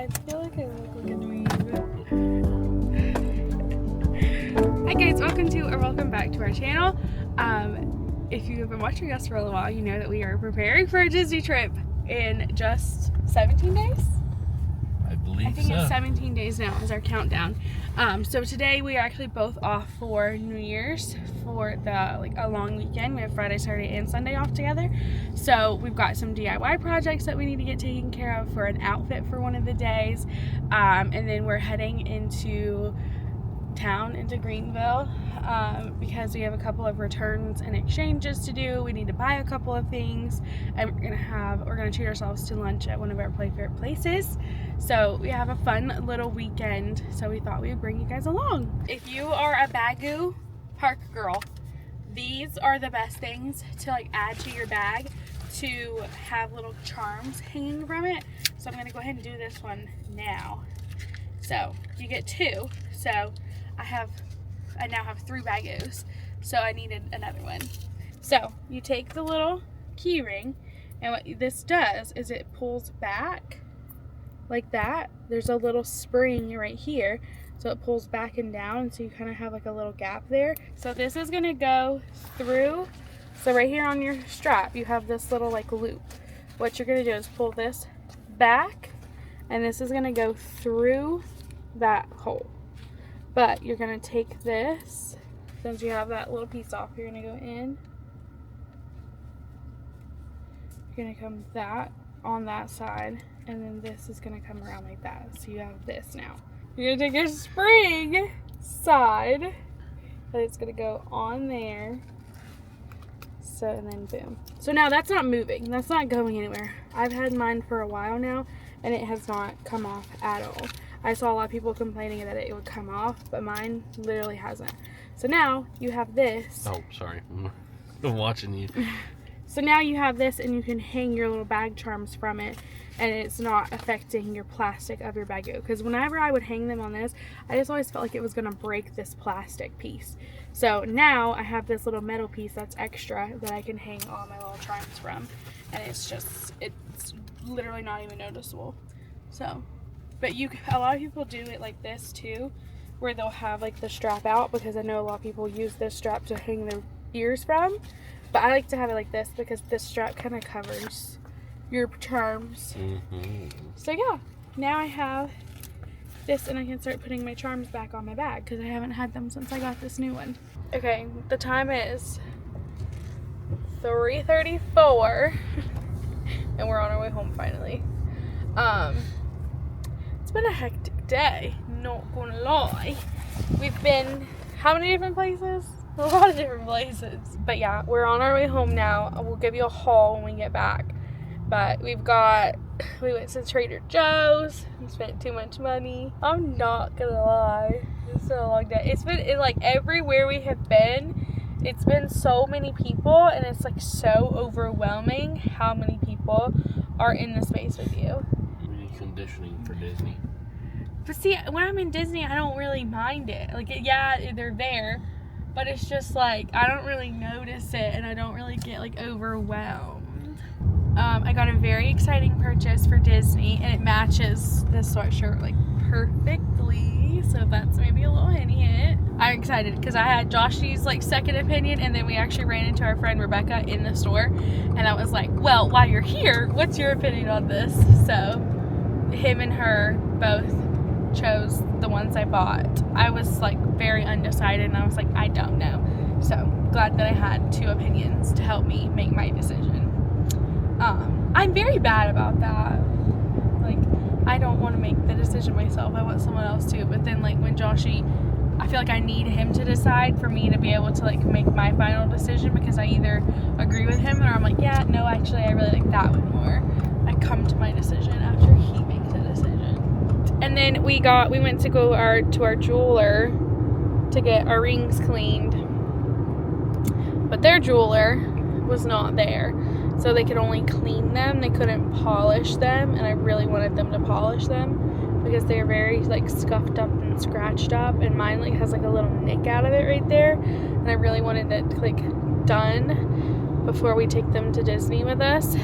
I feel like I look like a dweeb. Hi guys, welcome back to our channel. If you have been watching us for a little while, you know that we are preparing for a Disney trip in just 17 days? I think it's 17 days now is our countdown. So today we are actually both off for New Year's for a long weekend. We have Friday, Saturday, and Sunday off together. So we've got some DIY projects that we need to get taken care of for an outfit for one of the days. And then we're heading into town, into Greenville, because we have a couple of returns and exchanges to do. We need to buy a couple of things, and we're gonna treat ourselves to lunch at one of our favorite places. So we have a fun little weekend, so we thought we would bring you guys along. If you are a Bagoo Park girl, these are the best things to add to your bag to have little charms hanging from it. So I'm gonna go ahead and do this one now. So you get two. So I now have 3 Bagoos, so I needed another one. So you take the little key ring, and what this does is it pulls back like that. There's a little spring right here, so it pulls back and down, so you kind of have like a little gap there. So this is gonna go through. So right here on your strap, you have this little loop. What you're gonna do is pull this back, and this is gonna go through that hole. But you're going to take this, since you have that little piece off, you're going to go in. You're going to come on that side, and then this is going to come around like that. So you have this now. You're going to take your spring side, and it's going to go on there. So, and then boom. So now that's not moving. That's not going anywhere. I've had mine for a while now, and it has not come off at all. I saw a lot of people complaining that it would come off, but mine literally hasn't. So now you have this. Oh, sorry. I'm watching you. So now you have this, and you can hang your little bag charms from it, and it's not affecting your plastic of your Bagoo. Because whenever I would hang them on this, I just always felt like it was going to break this plastic piece. So now I have this little metal piece that's extra that I can hang all my little charms from. And it's literally not even noticeable. So... But a lot of people do it like this too, where they'll have the strap out, because I know a lot of people use this strap to hang their ears from. But I like to have it like this because this strap kind of covers your charms. Mm-hmm. So yeah, now I have this, and I can start putting my charms back on my bag because I haven't had them since I got this new one. Okay, the time is 3:34 and we're on our way home finally. It's been a hectic day, not gonna lie. We've been how many different places? A lot of different places. But yeah, we're on our way home now. We'll give you a haul when we get back. But we went to Trader Joe's and spent too much money. I'm not gonna lie, it's been a long day. It's been everywhere we have been, it's been so many people, and it's so overwhelming how many people are in the space with you. Conditioning for Disney. But see, when I'm in Disney, I don't really mind it. Yeah, they're there, but it's just I don't really notice it, and I don't really get overwhelmed. I got a very exciting purchase for Disney, and it matches this sweatshirt perfectly. So that's maybe a little hint. I'm excited because I had Joshy's second opinion, and then we actually ran into our friend Rebecca in the store, and I was like, well, while you're here, what's your opinion on this? So him and her both chose the ones I bought. I was very undecided, and I was I don't know. So glad that I had 2 opinions to help me make my decision. I'm very bad about that. I don't want to make the decision myself. I want someone else to. But then when Joshy, I feel I need him to decide for me to be able to make my final decision, because I either agree with him, or I'm yeah, no, actually I really like that one more. I come to my decision after he makes a decision. And then we went to go to our jeweler to get our rings cleaned, but their jeweler was not there, so they could only clean them. They couldn't polish them, and I really wanted them to polish them because they're very scuffed up and scratched up, and mine has a little nick out of it right there, and I really wanted it done before we take them to Disney with us,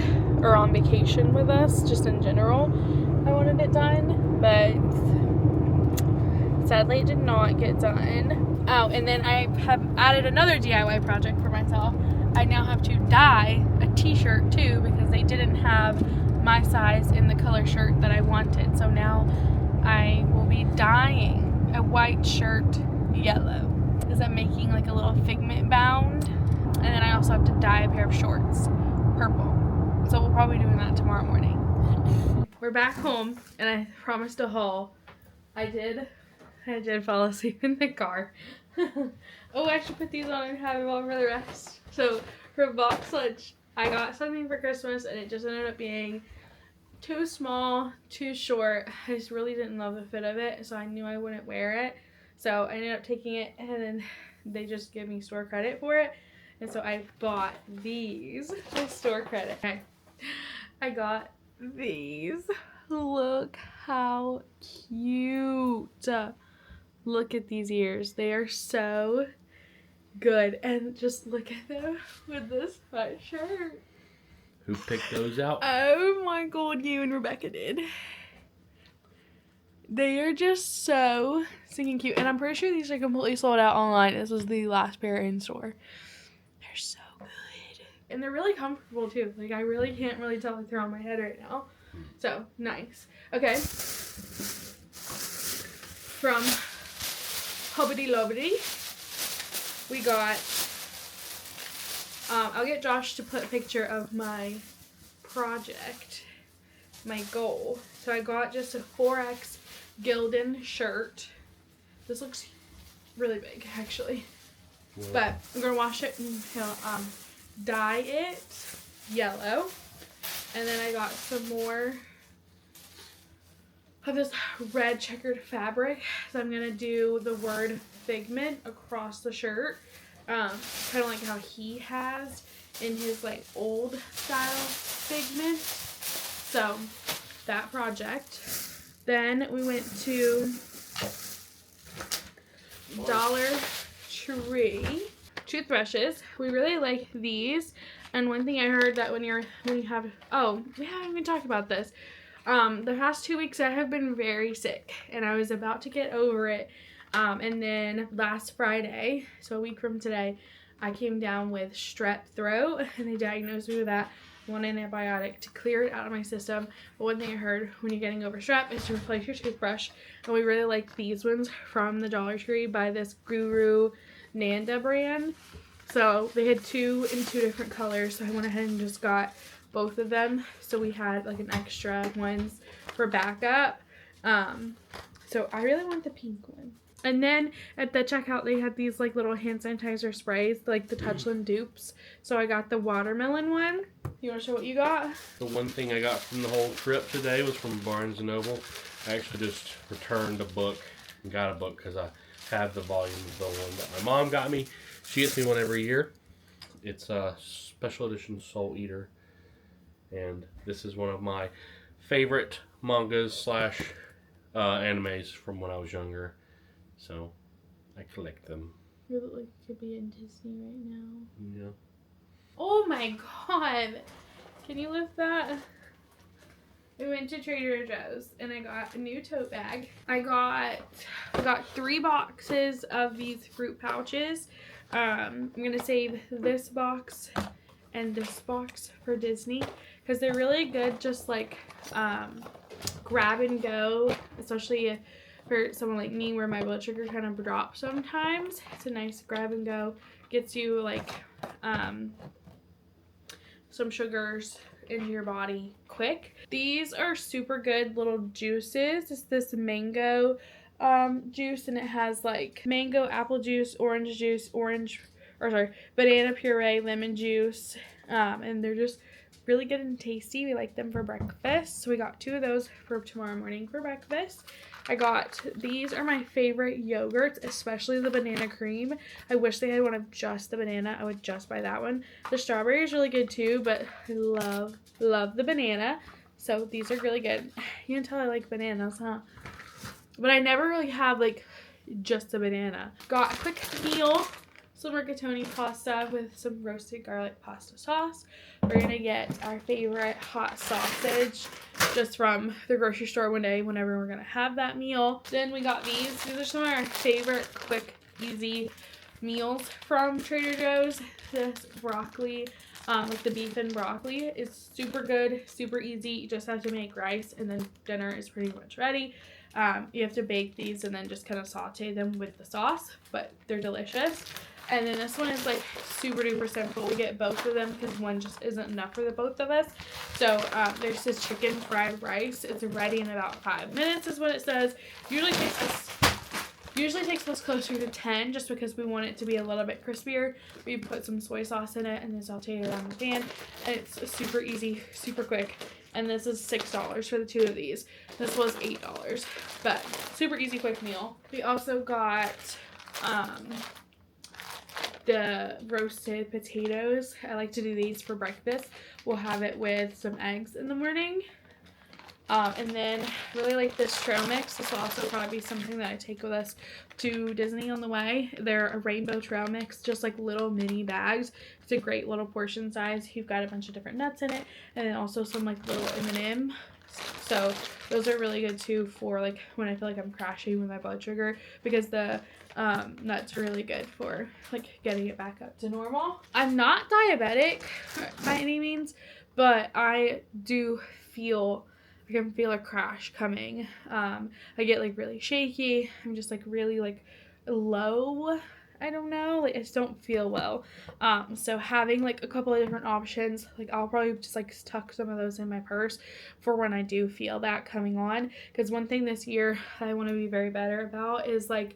or on vacation with us, just in general. I wanted it done. but sadly it did not get done. Oh, and then I have added another DIY project for myself. I now have to dye a t-shirt too because they didn't have my size in the color shirt that I wanted. So now I will be dyeing a white shirt yellow because I'm making like a little figment bound. And then I also have to dye a pair of shorts purple. So we'll probably be doing that tomorrow morning. We're back home and I promised a haul. I did fall asleep in the car. Oh, I should put these on and have them all for the rest. So for box lunch, I got something for Christmas and it just ended up being too small, too short. I just really didn't love the fit of it, so I knew I wouldn't wear it. So I ended up taking it and then they just gave me store credit for it. And so I bought these with store credit. Okay. I got these. Look how cute. Look at these ears. They are so good. And just look at them with this sweatshirt. Who picked those out? Oh my god, you and Rebecca did. They are just so stinking cute. And I'm pretty sure these are completely sold out online. This was the last pair in store. They're so good. And they're really comfortable too. Like, I really can't really tell if they're on my head right now. So, nice. Okay. From Hobbity Lobbity, we got, I'll get Josh to put a picture of my project, my goal. So I got just a 4X Gildan shirt. This looks really big, actually. Yeah. But I'm going to wash it and dye it yellow. And then I got some more of this red checkered fabric. So I'm going to do the word figment across the shirt. Kind of like how he has in his like old style figment. So that project. Then we went to Dollar Tree. Toothbrushes. We really like these. And one thing I heard that when you have, oh, we haven't even talked about this. The past 2 weeks I have been very sick and I was about to get over it. And then last Friday, so a week from today, I came down with strep throat and they diagnosed me with that. One antibiotic to clear it out of my system. But one thing I heard when you're getting over strep is to replace your toothbrush. And we really like these ones from the Dollar Tree by this Guru Nanda brand. So they had two in two different colors. So I went ahead and just got both of them. So we had like an extra ones for backup. So I really want the pink one. And then at the checkout, they had these like little hand sanitizer sprays, like the Touchland dupes. So I got the watermelon one. You want to show what you got? The one thing I got from the whole trip today was from Barnes & Noble. I actually just returned a book and got a book because I have the volume of the one that my mom got me. She gets me one every year. It's a special edition Soul Eater. And this is one of my favorite mangas slash animes from when I was younger. So I collect them. You look like you could be in Disney right now. Yeah. Oh my god. Can you lift that? We went to Trader Joe's and I got a new tote bag. I got 3 boxes of these fruit pouches. I'm gonna save this box and this box for Disney because they're really good, just like grab and go, especially for someone like me where my blood sugar kind of drops sometimes. It's a nice grab and go. Gets you like some sugars into your body quick. These are super good little juices. It's this mango juice and it has like mango, apple juice, banana puree, lemon juice, and they're just really good and tasty. We like them for breakfast, so we got 2 of those for tomorrow morning for breakfast. I got, these are my favorite yogurts, especially the banana cream. I wish they had one of just the banana. I would just buy that one. The strawberry is really good too, but I love the banana. So these are really good. You can tell I like bananas, huh? But I never really have like just a banana. Got a quick meal some rigatoni pasta with some roasted garlic pasta sauce. We're gonna get our favorite hot sausage just from the grocery store one day whenever we're gonna have that meal. Then we got these. These are some of our favorite quick, easy meals from Trader Joe's. This broccoli, like the beef and broccoli, is super good, super easy. You just have to make rice and then dinner is pretty much ready. You have to bake these and then just kind of saute them with the sauce, but they're delicious. And then this one is like super duper simple. We get both of them because one just isn't enough for the both of us. So there's this chicken fried rice. It's ready in about 5 minutes is what it says. Usually takes us closer to 10 just because we want it to be a little bit crispier. We put some soy sauce in it and then saute it around the pan. And it's super easy, super quick. And this is $6 for the 2 of these. This was $8, but super easy, quick meal. We also got the roasted potatoes. I like to do these for breakfast. We'll have it with some eggs in the morning. And then really like this trail mix. This will also probably be something that I take with us to Disney on the way. They're a rainbow trail mix, just like little mini bags. It's a great little portion size. You've got a bunch of different nuts in it, and then also some like little M&M. So those are really good too for like when I feel like I'm crashing with my blood sugar, because the nuts are really good for like getting it back up to normal. I'm not diabetic by any means, but I do feel, I can feel a crash coming. I get like really shaky. I'm just like really like low. I don't know, like I just don't feel well. So having like a couple of different options, like I'll probably just like tuck some of those in my purse for when I do feel that coming on. Because one thing this year I want to be very better about is like,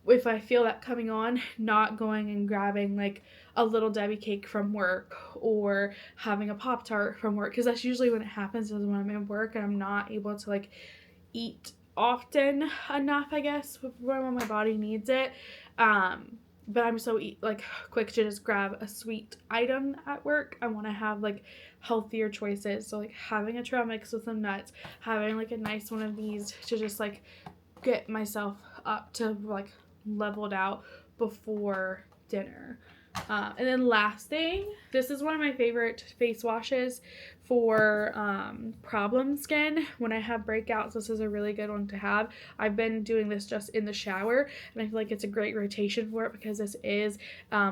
if I feel that coming on, not going and grabbing like a Little Debbie cake from work or having a Pop-Tart from work, because that's usually when it happens, is when I'm in work and I'm not able to like eat often enough, I guess, when my body needs it. But I'm so like quick to just grab a sweet item at work. I want to have like healthier choices. So like having a trail mix with some nuts, having like a nice one of these to just like get myself up to like leveled out before dinner. And then last thing, this is one of my favorite face washes for problem skin. When I have breakouts, this is a really good one to have. I've been doing this just in the shower, and I feel like it's a great rotation for it because this is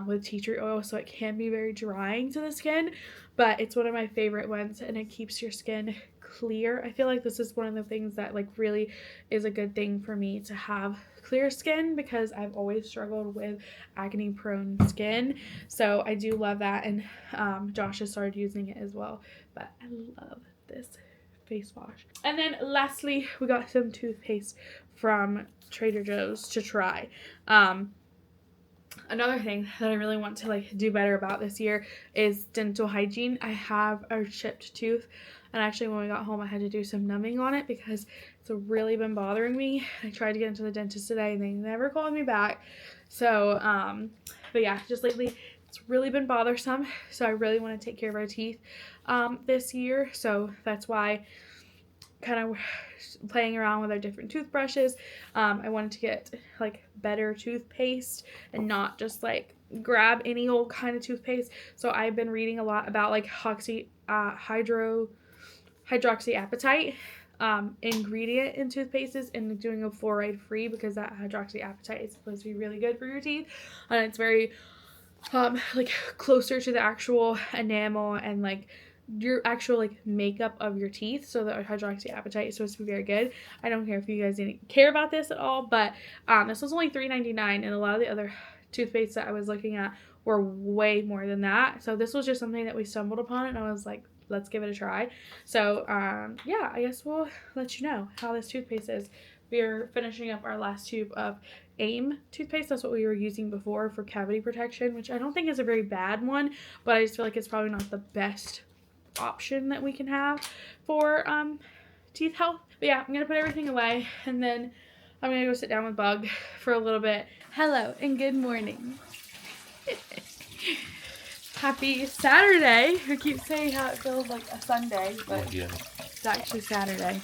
with tea tree oil, so it can be very drying to the skin, but it's one of my favorite ones, and it keeps your skin clear. I feel like this is one of the things that like really is a good thing for me to have clear skin, because I've always struggled with acne prone skin. So I do love that, and Josh has started using it as well, but I love this face wash. And then lastly, we got some toothpaste from Trader Joe's to try. Another thing that I really want to like do better about this year is dental hygiene. I have a chipped tooth, and actually when we got home I had to do some numbing on it because it's really been bothering me. I tried to get into the dentist today and they never called me back. So but yeah, just lately it's really been bothersome, so I really want to take care of our teeth this year. So that's why kind of playing around with our different toothbrushes. I wanted to get like better toothpaste and not just like grab any old kind of toothpaste. So I've been reading a lot about like hydroxyapatite ingredient in toothpastes, and doing a fluoride free, because that hydroxyapatite is supposed to be really good for your teeth, and it's very like closer to the actual enamel and like your actual like makeup of your teeth. So the hydroxyapatite is supposed to be very good. I don't care if you guys didn't care about this at all, but this was only $3.99, and a lot of the other toothpaste that I was looking at were way more than that. So this was just something that we stumbled upon, and I was like, let's give it a try. So yeah, I guess we'll let you know how this toothpaste is. We're finishing up our last tube of AIM toothpaste. That's what we were using before for cavity protection, which I don't think is a very bad one, but I just feel like it's probably not the best option that we can have for teeth health. But yeah, I'm gonna put everything away, and then I'm gonna go sit down with Bug for a little bit. Hello and good morning. Happy Saturday. I keep saying how it feels like a Sunday, but it's actually Saturday.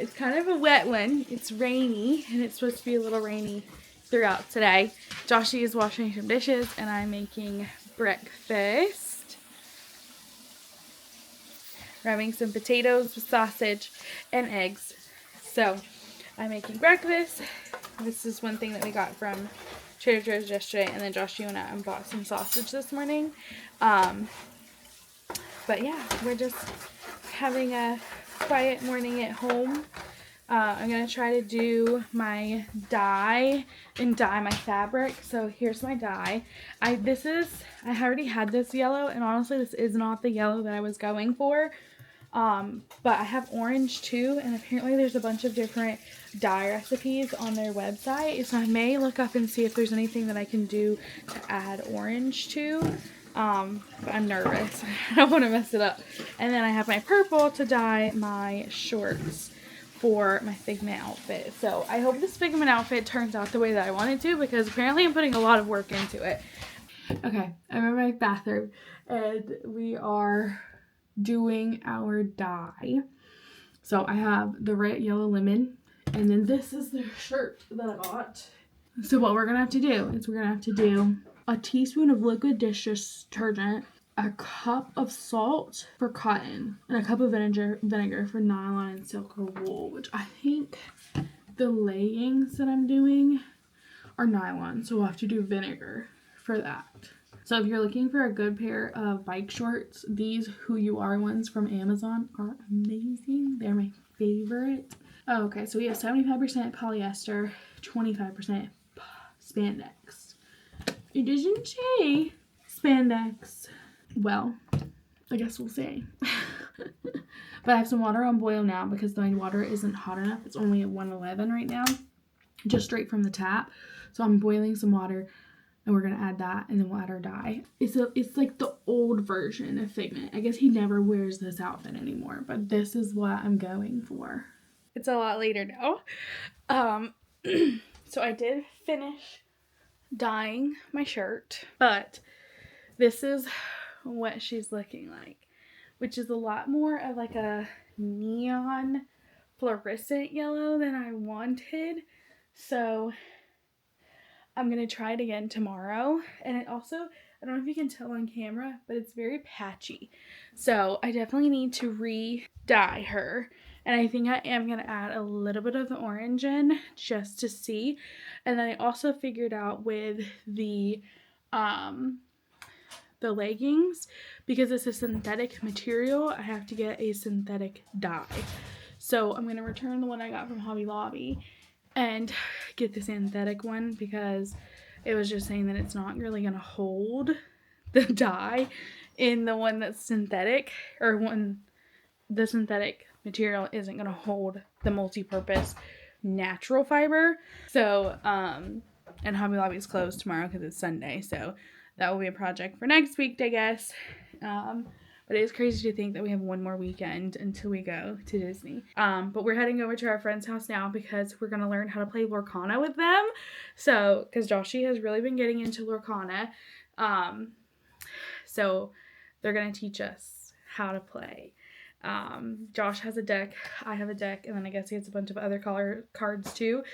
It's kind of a wet one. It's rainy, and it's supposed to be a little rainy throughout today. Joshy is washing some dishes and I'm making breakfast. We're having some potatoes with sausage and eggs. So I'm making breakfast. This is one thing that we got from Trader Joe's yesterday, and then Josh, you and I bought some sausage this morning. But yeah, we're just having a quiet morning at home. I'm going to try to do my dye and dye my fabric. So here's my dye. I already had this yellow, and honestly this is not the yellow that I was going for. But I have orange too, and apparently there's a bunch of different dye recipes on their website. So I may look up and see if there's anything that I can do to add orange to. But I'm nervous. I don't want to mess it up. And then I have my purple to dye my shorts for my Figment outfit. So I hope this Figment outfit turns out the way that I want it to, because apparently I'm putting a lot of work into it. Okay, I'm in my bathroom and we are doing our dye. So I have the red, yellow, lemon, and then this is the shirt that I bought. So what we're gonna have to do is we're gonna have to do a teaspoon of liquid dish detergent, a cup of salt for cotton, and a cup of vinegar for nylon and silk or wool, which I think the leggings that I'm doing are nylon, so we'll have to do vinegar for that. So if you're looking for a good pair of bike shorts, these Who You Are ones from Amazon are amazing. They're my favorite. Oh, okay, so we have 75% polyester, 25% spandex. It doesn't say spandex. Well, I guess we'll see. But I have some water on boil now because my water isn't hot enough. It's only at 111 right now, just straight from the tap. So I'm boiling some water and we're going to add that and then we'll add our dye. It's like the old version of Figment. I guess he never wears this outfit anymore, but this is what I'm going for. It's a lot later now. So I did finish dyeing my shirt, but this is what she's looking like, which is a lot more of like a neon fluorescent yellow than I wanted. So I'm going to try it again tomorrow. And it also, I don't know if you can tell on camera, but it's very patchy. So I definitely need to re-dye her. And I think I am going to add a little bit of the orange in just to see. And then I also figured out with the leggings, because it's a synthetic material, I have to get a synthetic dye. So I'm going to return the one I got from Hobby Lobby and get the synthetic one, because it was just saying that it's not really going to hold the dye in the one that's synthetic, or when the synthetic material isn't going to hold the multi-purpose natural fiber. So and Hobby Lobby is closed tomorrow because it's Sunday, so that will be a project for next week, I guess. But it is crazy to think that we have one more weekend until we go to Disney. But we're heading over to our friend's house now because we're going to learn how to play Lorcana with them. So, because Joshy has really been getting into Lorcana. So they're going to teach us how to play. Josh has a deck, I have a deck, and then I guess he has a bunch of other color cards too.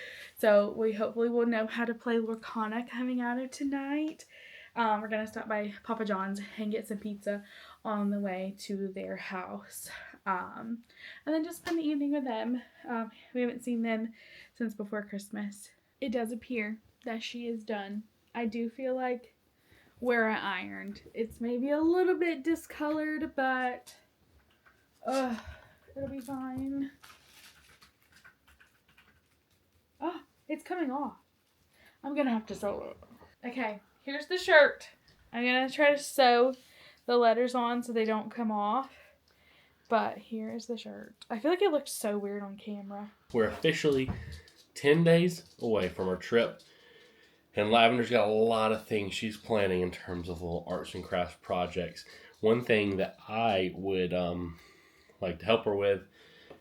So we hopefully will know how to play Lorcana coming out of tonight. We're going to stop by Papa John's and get some pizza on the way to their house. And then just spend the evening with them. We haven't seen them since before Christmas. It does appear that she is done. I do feel like where I ironed, it's maybe a little bit discolored, but it'll be fine. Oh, it's coming off. I'm going to have to sew it. Okay. Here's the shirt. I'm going to try to sew the letters on so they don't come off. But here's the shirt. I feel like it looked so weird on camera. We're officially 10 days away from our trip. And Lavender's got a lot of things she's planning in terms of little arts and crafts projects. One thing that I would like to help her with,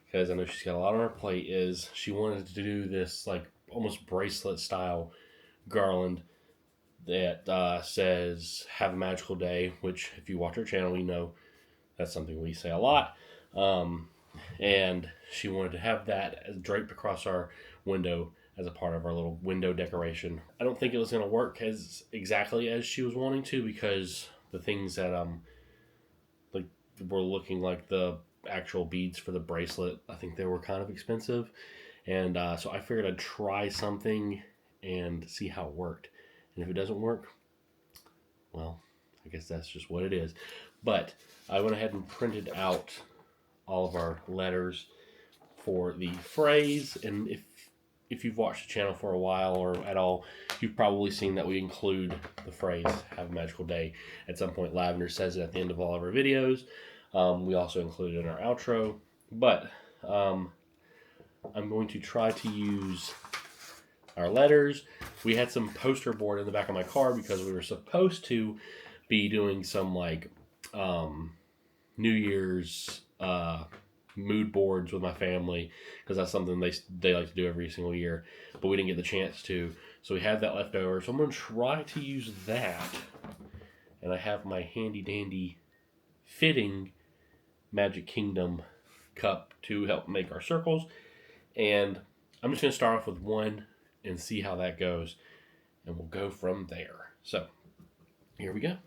because I know she's got a lot on her plate, is she wanted to do this like almost bracelet style garland that says "Have a magical day," which if you watch our channel, we know that's something we say a lot. And she wanted to have that draped across our window as a part of our little window decoration. I don't think it was going to work as exactly as she was wanting to, because the things that like were looking like the actual beads for the bracelet, I think they were kind of expensive. And so I figured I'd try something and see how it worked. And if it doesn't work, well, I guess that's just what it is. But I went ahead and printed out all of our letters for the phrase. And if you've watched the channel for a while or at all, you've probably seen that we include the phrase "Have a magical day" at some point. Lavender says it at the end of all of our videos. We also include it in our outro. But I'm going to try to use our letters. We had some poster board in the back of my car because we were supposed to be doing some like New Year's mood boards with my family, because that's something they like to do every single year, but we didn't get the chance to, so we had that left over. So I'm going to try to use that, and I have my handy dandy fitting Magic Kingdom cup to help make our circles, and I'm just going to start off with one and see how that goes, and we'll go from there. So here we go.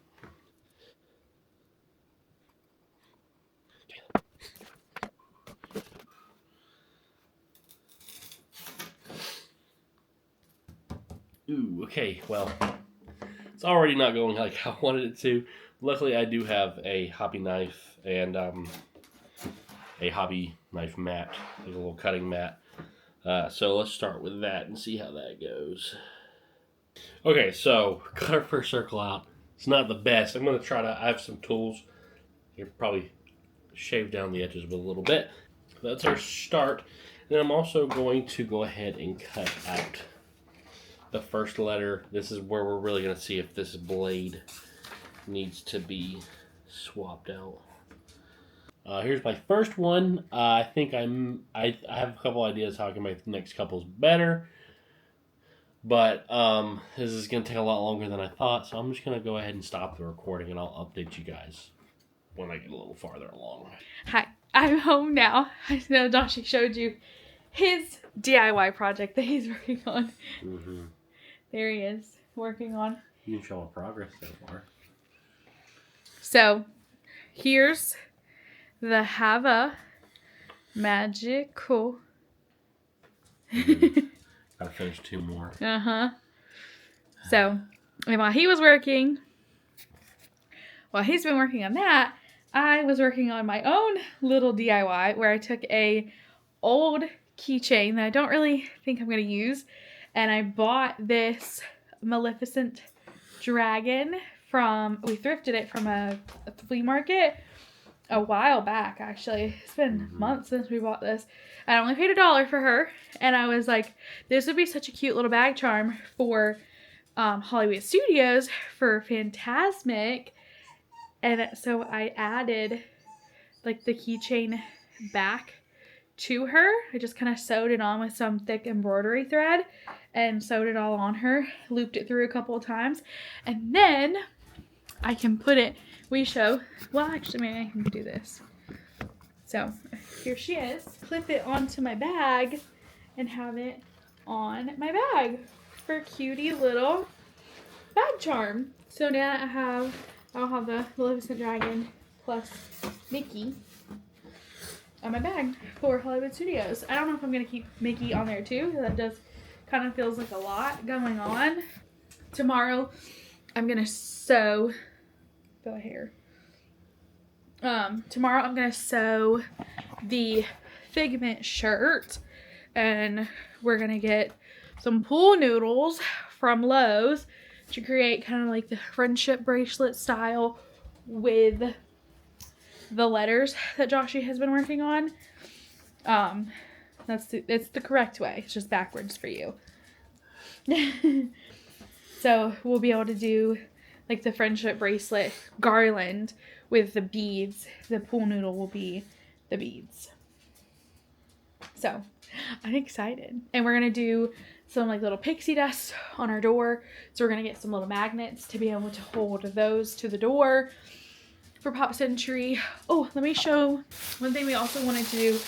Ooh, okay, well, it's already not going like I wanted it to. Luckily, I do have a hobby knife and a hobby knife mat, like a little cutting mat. So let's start with that and see how that goes. Okay, so cut our first circle out. It's not the best. I'm going to try to, I have some tools. You probably shave down the edges a little bit. That's our start. Then I'm also going to go ahead and cut out the first letter. This is where we're really going to see if this blade needs to be swapped out. Here's my first one. I think I have a couple ideas how I can make the next couples better, but this is going to take a lot longer than I thought, so I'm just going to go ahead and stop the recording, and I'll update you guys when I get a little farther along. Hi, I'm home now. I know Joshy showed you his DIY project that he's working on. Mm-hmm. There he is, working on. You can show our progress so far. So, here's the Have a Magical. Gotta finish two more. So, and while he's been working on that, I was working on my own little DIY where I took a old keychain that I don't really think I'm going to use, and I bought this Maleficent dragon we thrifted it from a flea market a while back, actually. It's been months since we bought this. I only paid $1 for her, and I was like, this would be such a cute little bag charm for Hollywood Studios for Fantasmic. And so I added like the keychain back to her. I just kind of sewed it on with some thick embroidery thread and sewed it all on her, looped it through a couple of times, and then I can put it, well, actually maybe I can do this. So here she is. Clip it onto my bag and have it on my bag for a cutie little bag charm. So now I'll have the Maleficent dragon plus Mickey on my bag for Hollywood Studios. I don't know if I'm going to keep Mickey on there too. That does kind of feels like a lot going on. Tomorrow I'm going to sew the hair. Tomorrow I'm going to sew the Figment shirt, and we're going to get some pool noodles from Lowe's to create kind of like the friendship bracelet style with the letters that Joshy has been working on. It's the correct way. It's just backwards for you. So we'll be able to do like the friendship bracelet garland with the beads. The pool noodle will be the beads. So I'm excited. And we're going to do some like little pixie dust on our door. So we're going to get some little magnets to be able to hold those to the door for Pop Century. Oh, let me show one thing we also wanted to do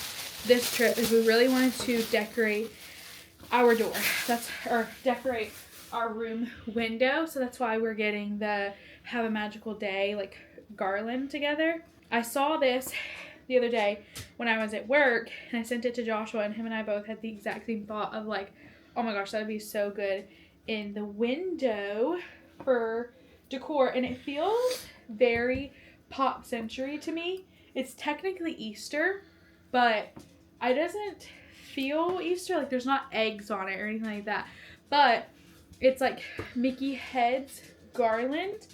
this trip is we really wanted to decorate our door. Or decorate our room window. So that's why we're getting the Have a Magical Day like garland together. I saw this the other day when I was at work, and I sent it to Joshua, and him and I both had the exact same thought of like, oh my gosh, that would be so good in the window for decor. And it feels very Pop Century to me. It's technically Easter, but it doesn't feel Easter. Like there's not eggs on it or anything like that, but it's like Mickey heads garland,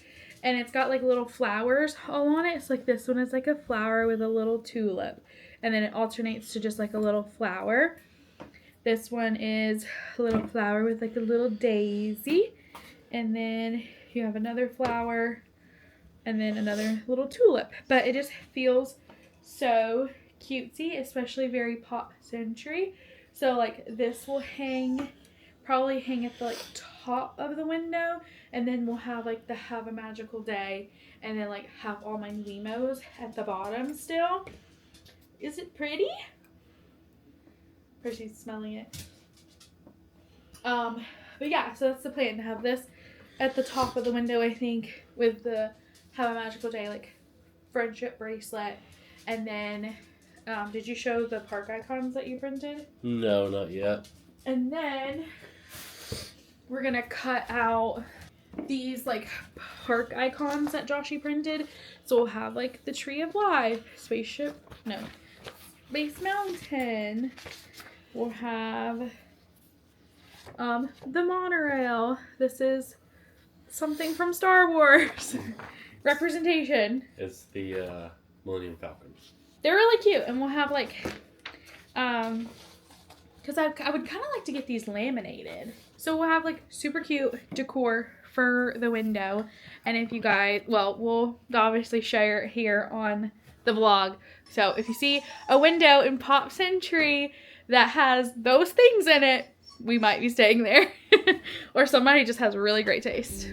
and it's got like little flowers all on it. It's like this one is like a flower with a little tulip, and then it alternates to just like a little flower. This one is a little flower with like a little daisy, and then you have another flower, and then another little tulip. But it just feels so cutesy, especially very Pop Century. So like this will probably hang at the like top of the window, and then we'll have like the Have a Magical Day, and then like have all my Wemos at the bottom still. Is it pretty? Percy's smelling it. But yeah, so that's the plan, to have this at the top of the window, I think, with the Have a Magical Day like friendship bracelet. And then did you show the park icons that you printed? No, not yet. And then we're gonna cut out these like park icons that Joshy printed. So we'll have like the Tree of Life, Space Mountain. We'll have the monorail. This is something from Star Wars. Representation. It's the Millennium Falcon. They're really cute, and we'll have like because I would kind of like to get these laminated. So we'll have like super cute decor for the window. And if you guys, well, we'll obviously share it here on the vlog. So if you see a window in Pop Century that has those things in it, we might be staying there. Or somebody just has really great taste.